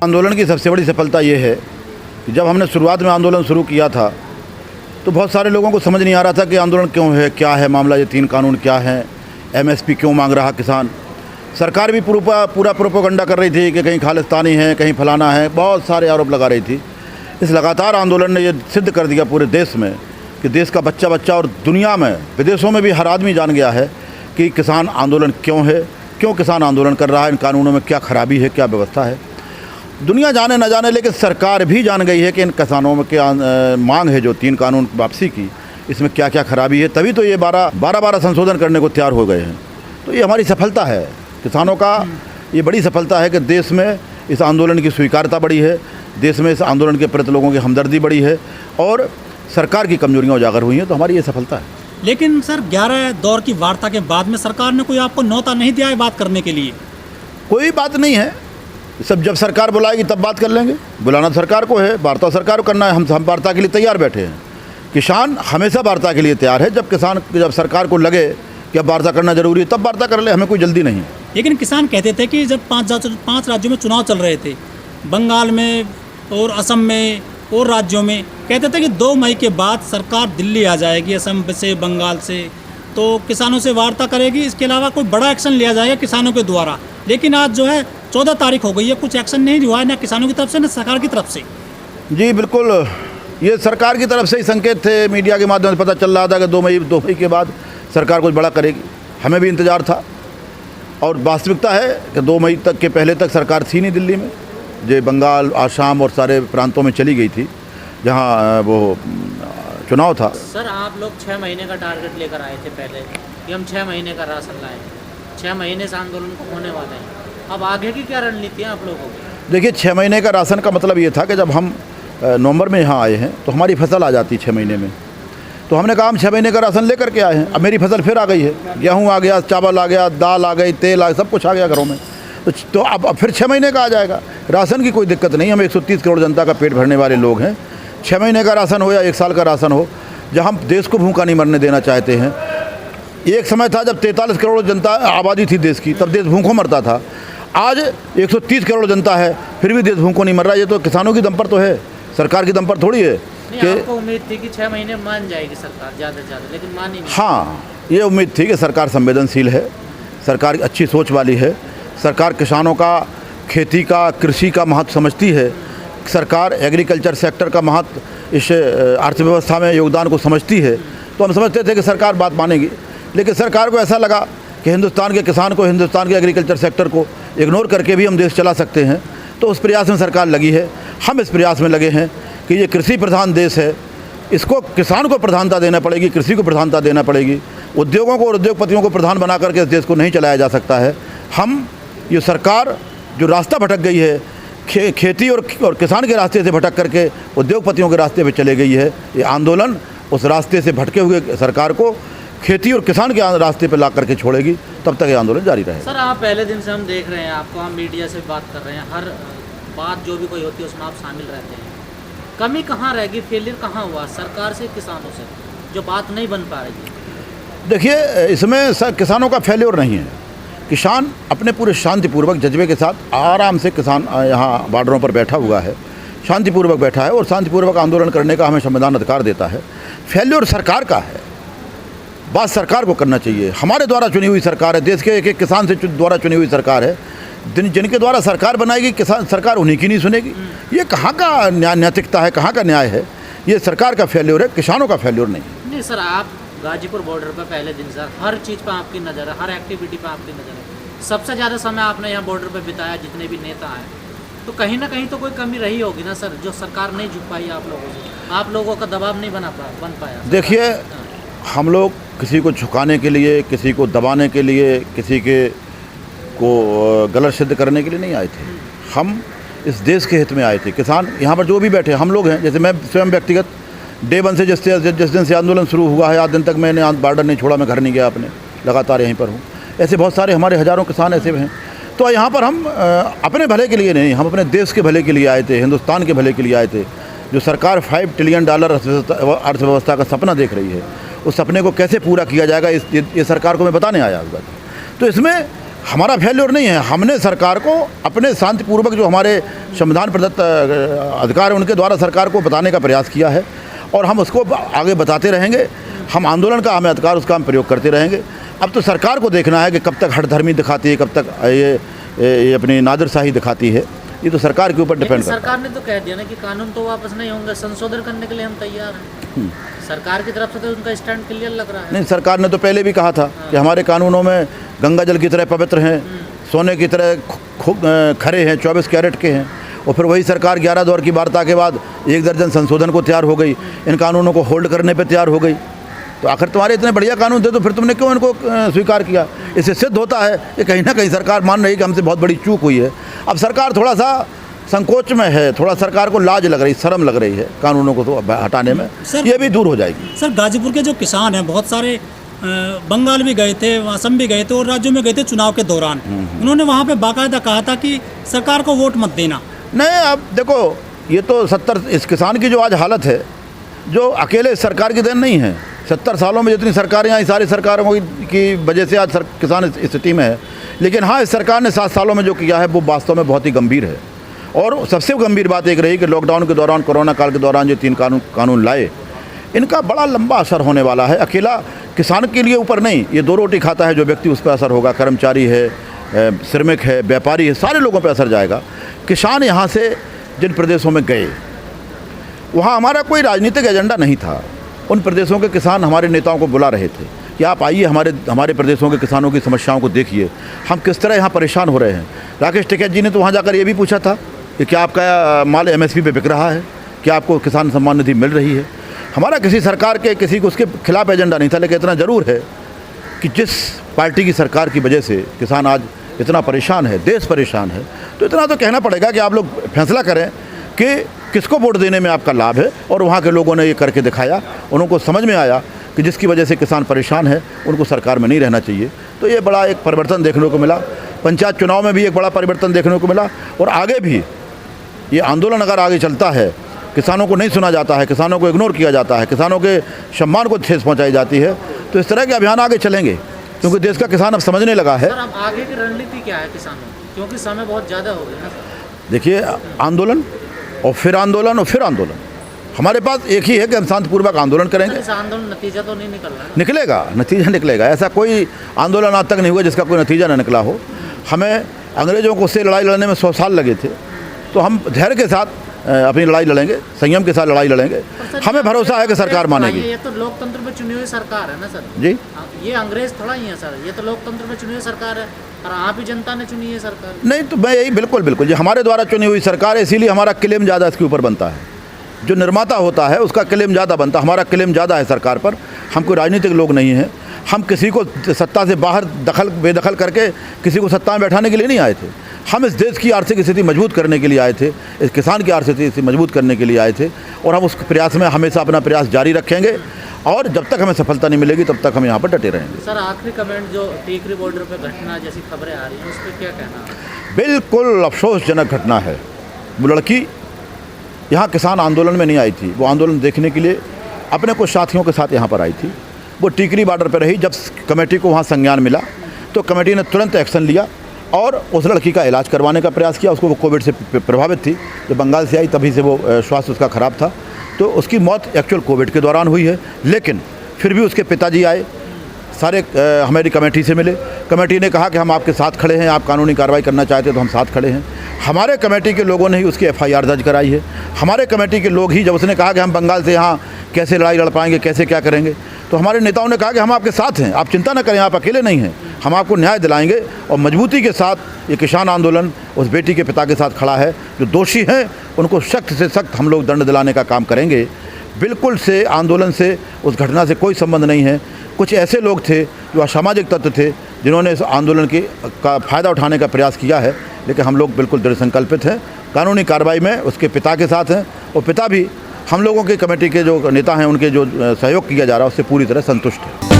आंदोलन की सबसे बड़ी सफलता ये है कि जब हमने शुरुआत में आंदोलन शुरू किया था तो बहुत सारे लोगों को समझ नहीं आ रहा था कि आंदोलन क्यों है, क्या है मामला, ये 3 कानून क्या हैं, एमएसपी क्यों मांग रहा किसान। सरकार भी पूरा प्रोपेगेंडा कर रही थी कि कहीं खालिस्तानी है, कहीं फलाना है, बहुत सारे आरोप लगा रही थी। इस लगातार आंदोलन ने ये सिद्ध कर दिया पूरे देश में कि देश का बच्चा बच्चा और दुनिया में, विदेशों में भी हर आदमी जान गया है कि किसान आंदोलन क्यों है, क्यों किसान आंदोलन कर रहा है, इन कानूनों में क्या खराबी है, क्या व्यवस्था है। दुनिया जाने न जाने, लेकिन सरकार भी जान गई है कि इन किसानों में क्या मांग है जो 3 कानून वापसी की, इसमें क्या क्या खराबी है। तभी तो ये 12 संशोधन करने को तैयार हो गए हैं। तो ये हमारी सफलता है, किसानों का ये बड़ी सफलता है कि देश में इस आंदोलन की स्वीकार्यता बढ़ी है, देश में इस आंदोलन के प्रति लोगों की हमदर्दी बढ़ी है और सरकार की कमजोरियाँ उजागर हुई हैं। तो हमारी ये सफलता है। लेकिन सर 11 दौर की वार्ता के बाद में सरकार ने कोई आपको न्योता नहीं दिया है बात करने के लिए? कोई बात नहीं है, सब जब सरकार बुलाएगी तब बात कर लेंगे। बुलाना सरकार को है, वार्ता सरकार को करना है। हम वार्ता के लिए तैयार बैठे हैं। किसान हमेशा वार्ता के लिए तैयार है। जब सरकार को लगे कि अब वार्ता करना जरूरी है तब वार्ता कर ले, हमें कोई जल्दी नहीं। लेकिन किसान कहते थे कि जब 5 राज्यों में चुनाव चल रहे थे, बंगाल में और असम में और राज्यों में, कहते थे कि 2 मई के बाद सरकार दिल्ली आ जाएगी, असम से, बंगाल से, तो किसानों से वार्ता करेगी, इसके अलावा कोई बड़ा एक्शन लिया जाएगा किसानों के द्वारा। लेकिन आज जो है 14 तारीख हो गई है, कुछ एक्शन नहीं हुआ है, ना किसानों की तरफ से ना सरकार की तरफ से। जी बिल्कुल, ये सरकार की तरफ से ही संकेत थे, मीडिया के माध्यम से पता चल रहा था कि 2 मई के बाद सरकार कुछ बड़ा करेगी। हमें भी इंतज़ार था और वास्तविकता है कि 2 मई तक के पहले तक सरकार थी नहीं दिल्ली में, जो बंगाल, आसाम और सारे प्रांतों में चली गई थी जहाँ वो चुनाव था। सर आप लोग 6 महीने का टारगेट लेकर आए थे पहले कि हम 6 महीने का राशन लाएँ। 6 महीने से आंदोलन को होने वाले हैं, अब आगे की क्या रणनीति है आप लोगों की? देखिए, 6 महीने का राशन का मतलब ये था कि जब हम नवंबर में यहाँ आए हैं तो हमारी फसल आ जाती 6 महीने में, तो हमने कहा हम 6 महीने का राशन लेकर के आए हैं। अब मेरी फसल फिर आ गई है, गेहूँ आ गया, चावल आ गया, दाल आ गई, तेल आ गया, सब कुछ आ गया घरों में। तो अब फिर 6 महीने का आ जाएगा। राशन की कोई दिक्कत नहीं, हम 130 करोड़ जनता का पेट भरने वाले लोग हैं। 6 महीने का राशन हो या 1 साल का राशन हो, जहाँ हम देश को भूखा नहीं मरने देना चाहते हैं। एक समय था जब 43 करोड़ जनता आबादी थी देश की, तब देश भूखों मरता था। आज 130 करोड़ जनता है, फिर भी देश भूखों नहीं मर रहा। ये तो किसानों की दम पर तो है, सरकार की दम पर थोड़ी है। कि आपको उम्मीद थी कि 6 महीने मान जाएगी सरकार ज़्यादा से ज़्यादा, लेकिन मानी नहीं। हाँ, ये उम्मीद थी कि सरकार संवेदनशील है, सरकार अच्छी सोच वाली है, सरकार किसानों का, खेती का, कृषि का महत्व समझती है, सरकार एग्रीकल्चर सेक्टर का महत्व, इस अर्थव्यवस्था में योगदान को समझती है। तो हम समझते थे कि सरकार बात मानेगी, लेकिन सरकार को ऐसा लगा कि हिंदुस्तान के किसान को, हिंदुस्तान के एग्रीकल्चर सेक्टर को इग्नोर करके भी हम देश चला सकते हैं। तो उस प्रयास में सरकार लगी है, हम इस प्रयास में लगे हैं कि ये कृषि प्रधान देश है, इसको किसान को प्रधानता देना पड़ेगी, कृषि को प्रधानता देना पड़ेगी। उद्योगों को और उद्योगपतियों को प्रधान बना करके इस देश को नहीं चलाया जा सकता है। हम ये सरकार जो रास्ता भटक गई है, खेती और किसान के रास्ते से भटक करके उद्योगपतियों के रास्ते पे चले गई है, ये आंदोलन उस रास्ते से भटके हुए सरकार को खेती और किसान के रास्ते पे ला करके छोड़ेगी। तब तक ये आंदोलन जारी रहेगा। सर आप पहले दिन से हम देख रहे हैं आपको, हम मीडिया से बात कर रहे हैं, हर बात जो भी कोई होती है उसमें आप शामिल रहते हैं। कमी कहाँ रहेगी, फेलियर कहाँ हुआ सरकार से, किसानों से, जो बात नहीं बन पा रही है? देखिए, इसमें सर किसानों का फेल्योर नहीं है। किसान अपने पूरे शांतिपूर्वक जज्बे के साथ आराम से किसान यहाँ बॉर्डरों पर बैठा हुआ है, शांतिपूर्वक बैठा है और शांतिपूर्वक आंदोलन करने का हमें संविधान अधिकार देता है। फेल्योर सरकार का है, बात सरकार को करना चाहिए। हमारे द्वारा चुनी हुई सरकार है, देश के एक किसान से द्वारा चुनी हुई सरकार है। जिनके द्वारा सरकार बनाएगी किसान, सरकार उन्हीं की नहीं सुनेगी। ये कहाँ का नैतिकता है, कहाँ का न्याय है? ये सरकार का फेल्योर है, किसानों का फेल्योर नहीं। नहीं सर, आप गाजीपुर बॉर्डर पर पहले दिन सर हर चीज़ पर आपकी नज़र है, हर एक्टिविटी पर आपकी नज़र है। सबसे ज़्यादा समय आपने यहाँ बॉर्डर पर बिताया, जितने भी नेता आए, तो कहीं ना कहीं तो कोई कमी रही होगी ना सर, जो सरकार नहीं झुक पाई आप लोगों से, आप लोगों का दबाव नहीं बन पाया। देखिए, हम लोग किसी को झुकाने के लिए, किसी को दबाने के लिए, किसी के को गलत सिद्ध करने के लिए नहीं आए थे। हम इस देश के हित में आए थे। किसान यहाँ पर जो भी बैठे हम लोग हैं, जैसे मैं स्वयं व्यक्तिगत डे 1 से जिस दिन से आंदोलन शुरू हुआ है आज दिन तक मैंने बॉर्डर नहीं छोड़ा, मैं घर नहीं गया अपने, लगातार यहीं पर हूँ। ऐसे बहुत सारे हमारे हज़ारों किसान ऐसे हैं। तो यहाँ पर हम अपने भले के लिए नहीं, हम अपने देश के भले के लिए आए थे, हिंदुस्तान के भले के लिए आए थे। जो सरकार $5 ट्रिलियन अर्थव्यवस्था का सपना देख रही है, उस सपने को कैसे पूरा किया जाएगा, ये सरकार को मैं बताने आया हुआ था। तो इसमें हमारा फेल्योर नहीं है। हमने सरकार को अपने शांतिपूर्वक जो हमारे संविधान प्रदत्त अधिकार है उनके द्वारा सरकार को बताने का प्रयास किया है और हम उसको आगे बताते रहेंगे। हम आंदोलन का हमें अधिकार, उसका हम प्रयोग करते रहेंगे। अब तो सरकार को देखना है कि कब तक हठधर्मी दिखाती है, कब तक ये अपनी नादिरशाही दिखाती है। ये तो सरकार के ऊपर डिपेंड करता है। सरकार ने तो कह दिया ना कि कानून तो वापस नहीं होंगे, संशोधन करने के लिए हम तैयार हैं। सरकार की तरफ से तो उनका स्टैंड क्लियर लग रहा है। नहीं, सरकार ने तो पहले भी कहा था कि हमारे कानूनों में गंगा जल की तरह पवित्र हैं, सोने की तरह खरे हैं, 24 कैरेट के हैं। और फिर वही सरकार 11 दौर की वार्ता के बाद 1 दर्जन संशोधन को तैयार हो गई, इन कानूनों को होल्ड करने पर तैयार हो गई। तो आखिर तुम्हारे इतने बढ़िया कानून थे तो फिर तुमने क्यों इनको स्वीकार किया? इससे सिद्ध होता है कि कहीं ना कहीं सरकार मान रही है कि हमसे बहुत बड़ी चूक हुई है। अब सरकार थोड़ा सा संकोच में है, थोड़ा सरकार को लाज लग रही, शर्म लग रही है कानूनों को तो हटाने में। ये भी दूर हो जाएगी। सर, गाजीपुर के जो किसान हैं बहुत सारे बंगाल भी गए थे, असम भी गए थे और राज्यों में गए थे चुनाव के दौरान। उन्होंने वहाँ पे बाकायदा कहा था कि सरकार को वोट मत देना। नहीं, अब देखो, ये तो 70 इस किसान की जो आज हालत है, जो अकेले सरकार की देन नहीं है। 70 सालों में जितनी सरकारें आई, सारी सरकारों की वजह से आज किसान इस स्थिति में है। लेकिन हाँ, इस सरकार ने 7 सालों में जो किया है वो वास्तव में बहुत ही गंभीर है। और सबसे गंभीर बात एक रही कि लॉकडाउन के दौरान, कोरोना काल के दौरान जो 3 कानून लाए, इनका बड़ा लंबा असर होने वाला है। अकेला किसान के लिए ऊपर नहीं, ये 2 रोटी खाता है जो व्यक्ति, उस पर असर होगा। कर्मचारी है, श्रमिक है, व्यापारी है, सारे लोगों पर असर जाएगा। किसान यहाँ से जिन प्रदेशों में गए, वहाँ हमारा कोई राजनीतिक एजेंडा नहीं था। उन प्रदेशों के किसान हमारे नेताओं को बुला रहे थे कि आप आइए, हमारे प्रदेशों के किसानों की समस्याओं को देखिए, हम किस तरह यहाँ परेशान हो रहे हैं। राकेश टिकैत जी ने तो वहाँ जाकर ये भी पूछा था कि क्या आपका माल MSP पे बिक रहा है, क्या आपको किसान सम्मान निधि मिल रही है। हमारा किसी सरकार के किसी को उसके खिलाफ एजेंडा नहीं था। लेकिन इतना ज़रूर है कि जिस पार्टी की सरकार की वजह से किसान आज इतना परेशान है, देश परेशान है, तो इतना तो कहना पड़ेगा कि आप लोग फैसला करें कि किसको वोट देने में आपका लाभ है। और वहाँ के लोगों ने ये करके दिखाया, उनको समझ में आया कि जिसकी वजह से किसान परेशान है उनको सरकार में नहीं रहना चाहिए। तो ये बड़ा एक परिवर्तन देखने को मिला। पंचायत चुनाव में भी एक बड़ा परिवर्तन देखने को मिला। और आगे भी ये आंदोलन अगर आगे चलता है, किसानों को नहीं सुना जाता है, किसानों को इग्नोर किया जाता है, किसानों के सम्मान को ठेस पहुँचाई जाती है, तो इस तरह के अभियान आगे चलेंगे, क्योंकि देश का किसान अब समझने लगा है। सर, अब आगे की रणनीति क्या है किसानों की, क्योंकि समय बहुत ज़्यादा हो गया ना सर? देखिए, आंदोलन और फिर आंदोलन और फिर आंदोलन। हमारे पास एक ही है कि हम शांतिपूर्वक आंदोलन करेंगे। इस आंदोलन नतीजा तो नहीं निकल रहा है? निकलेगा, नतीजा निकलेगा। ऐसा कोई आंदोलन आज तक नहीं हुआ जिसका कोई नतीजा न निकला हो। हमें अंग्रेज़ों को से लड़ाई लड़ने में 100 साल लगे थे, तो हम धैर्य के साथ अपनी लड़ाई लड़ेंगे, संयम के साथ लड़ाई लड़ेंगे। हमें भरोसा है कि सरकार मानेगी। ये तो लोकतंत्र में चुनी हुई सरकार है ना सर जी, ये अंग्रेज थोड़ा ही है सर, ये तो लोकतंत्र में चुनी हुई सरकार है और आप ही जनता ने चुनी है सरकार। नहीं, तो मैं यही बिल्कुल ये हमारे द्वारा चुनी हुई सरकार है, इसीलिए हमारा क्लेम ज़्यादा इसके ऊपर बनता है। जो निर्माता होता है उसका क्लेम ज़्यादा बनता है, हमारा क्लेम ज़्यादा है सरकार पर। हम कोई राजनीतिक लोग नहीं हैं, हम किसी को सत्ता से बाहर बेदखल करके किसी को सत्ता में बैठाने के लिए नहीं आए थे। हम इस देश की आर्थिक स्थिति मजबूत करने के लिए आए थे, इस किसान की आर्थिक स्थिति मजबूत करने के लिए आए थे। और हम उस प्रयास में हमेशा अपना प्रयास जारी रखेंगे और जब तक हमें सफलता नहीं मिलेगी तब तक हम यहाँ पर डटे रहेंगे। सर, आखिरी कमेंट, जो टीकरी बॉर्डर पर घटना जैसी खबरें आ रही हैं उस पर क्या कहना है? बिल्कुल अफसोसजनक घटना है। वो लड़की यहाँ किसान आंदोलन में नहीं आई थी, वो आंदोलन देखने के लिए अपने कुछ साथियों के साथ यहाँ पर आई थी। वो टीकरी बॉर्डर पर रही। जब कमेटी को वहाँ संज्ञान मिला तो कमेटी ने तुरंत एक्शन लिया और उस लड़की का इलाज करवाने का प्रयास किया। उसको वो कोविड से प्रभावित थी, जब बंगाल से आई तभी से वो स्वास्थ्य उसका ख़राब था, तो उसकी मौत एक्चुअल कोविड के दौरान हुई है। लेकिन फिर भी उसके पिताजी आए, सारे हमारी कमेटी से मिले। कमेटी ने कहा कि हम आपके साथ खड़े हैं, आप कानूनी कार्रवाई करना चाहते हैं तो हम साथ खड़े हैं। हमारे कमेटी के लोगों ने ही उसकी FIR दर्ज कराई है। हमारे कमेटी के लोग ही, जब उसने कहा कि हम बंगाल से यहाँ कैसे लड़ाई लड़ पाएंगे, कैसे क्या करेंगे, तो हमारे नेताओं ने कहा कि हम आपके साथ हैं, आप चिंता न करें, आप अकेले नहीं हैं, हम आपको न्याय दिलाएंगे। और मजबूती के साथ ये किसान आंदोलन उस बेटी के पिता के साथ खड़ा है। जो दोषी हैं उनको सख्त से सख्त हम लोग दंड दिलाने का काम करेंगे। बिल्कुल से आंदोलन से, उस घटना से कोई संबंध नहीं है। कुछ ऐसे लोग थे जो असामाजिक तत्व थे जिन्होंने इस आंदोलन का फ़ायदा उठाने का प्रयास किया है। लेकिन हम लोग बिल्कुल दृढ़ संकल्पित हैं, कानूनी कार्रवाई में उसके पिता के साथ हैं। और पिता भी हम लोगों की कमेटी के जो नेता हैं उनके जो सहयोग किया जा रहा है उससे पूरी तरह संतुष्ट है।